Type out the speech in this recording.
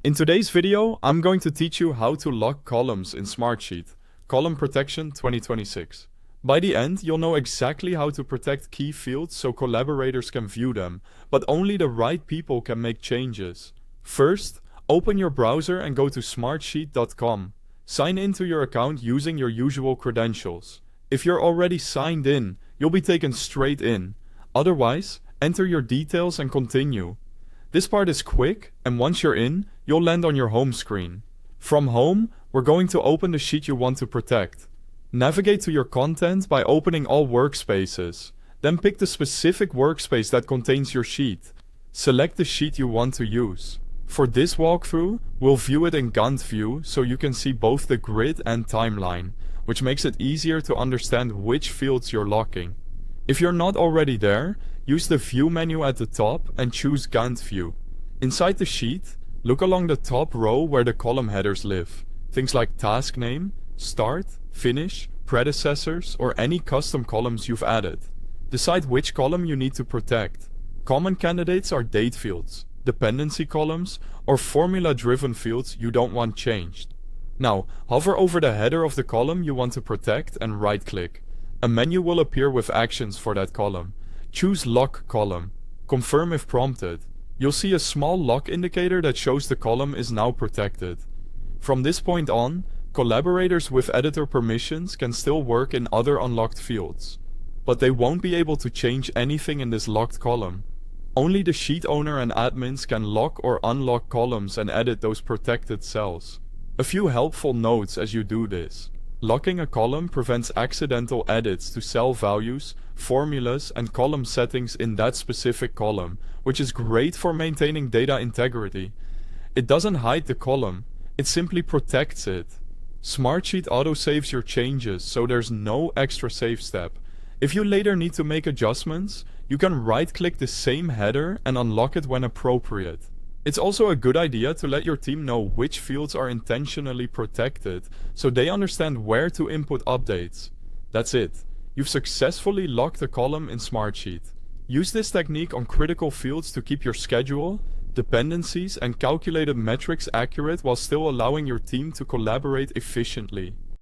In today's video, I'm going to teach you how to lock columns in Smartsheet, Column Protection 2026. By the end, you'll know exactly how to protect key fields so collaborators can view them, but only the right people can make changes. First, open your browser and go to smartsheet.com. Sign into your account using your usual credentials. If you're already signed in, you'll be taken straight in. Otherwise, enter your details and continue. This part is quick, and once you're in, you'll land on your home screen. From home, we're going to open the sheet you want to protect. Navigate to your content by opening all workspaces. Then pick the specific workspace that contains your sheet. Select the sheet you want to use. For this walkthrough, we'll view it in Gantt view so you can see both the grid and timeline, which makes it easier to understand which fields you're locking. If you're not already there, use the View menu at the top and choose Gantt view. Inside the sheet, look along the top row where the column headers live. Things like task name, start, finish, predecessors, or any custom columns you've added. Decide which column you need to protect. Common candidates are date fields, dependency columns, or formula-driven fields you don't want changed. Now, hover over the header of the column you want to protect and right-click. A menu will appear with actions for that column. Choose Lock Column. Confirm if prompted. You'll see a small lock indicator that shows the column is now protected. From this point on, collaborators with editor permissions can still work in other unlocked fields, but they won't be able to change anything in this locked column. Only the sheet owner and admins can lock or unlock columns and edit those protected cells. A few helpful notes as you do this. Locking a column prevents accidental edits to cell values, formulas, and column settings in that specific column, which is great for maintaining data integrity. It doesn't hide the column, it simply protects it. Smartsheet autosaves your changes, so there's no extra save step. If you later need to make adjustments, you can right-click the same header and unlock it when appropriate. It's also a good idea to let your team know which fields are intentionally protected, so they understand where to input updates. That's it. You've successfully locked a column in Smartsheet. Use this technique on critical fields to keep your schedule, dependencies, and calculated metrics accurate while still allowing your team to collaborate efficiently.